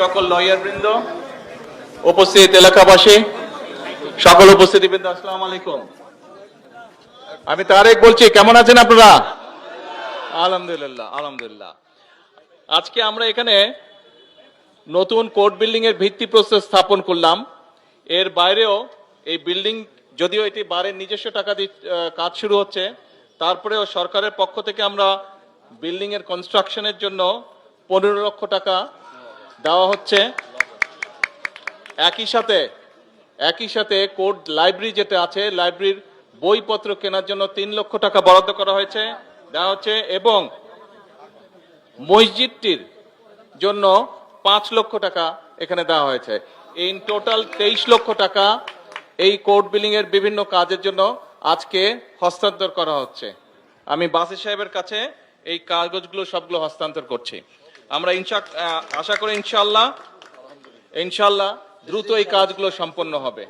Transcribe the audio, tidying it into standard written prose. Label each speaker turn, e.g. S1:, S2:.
S1: সকল লয়ারবৃন্দ, উপস্থিত এলাকাবাসী, সকল উপস্থিতিবৃন্দ, আসসালামু আলাইকুম। আমি তারেক বলছি, কেমন আছেন আপনারা? আলহামদুলিল্লাহ, আলহামদুলিল্লাহ। আজকে আমরা এখানে নতুন কোর্ট বিল্ডিং এর ভিত্তিপ্রস্তর স্থাপন করলাম। এর বাইরেও এই বিল্ডিং, যদিও এটি বারের নিজস্ব টাকা দিয়ে কাজ শুরু হচ্ছে, তারপরেও সরকারের পক্ষ থেকে আমরা বিল্ডিং এর কনস্ট্রাকশনের জন্য 15 লক্ষ টাকা দেওয়া হচ্ছে। একই সাথে কোর্ট লাইব্রেরি যেটা আছে, লাইব্রেরির বইপত্র কেনার জন্য 3 লক্ষ টাকা বরাদ্দ করা হয়েছে, দেওয়া হচ্ছে, এবং মসজিদটির জন্য 5 লক্ষ টাকা এখানে দেওয়া হয়েছে। ইন টোটাল 23 লক্ষ টাকা এই কোর্ট বিল্ডিং এর বিভিন্ন কাজের জন্য আজকে হস্তান্তর করা হচ্ছে। আমি বাসি সাহেবের কাছে এই কাগজগুলো সবগুলো হস্তান্তর করছি। আমরা আশা করি ইনশাআল্লাহ দ্রুত এই কাজগুলো সম্পন্ন হবে।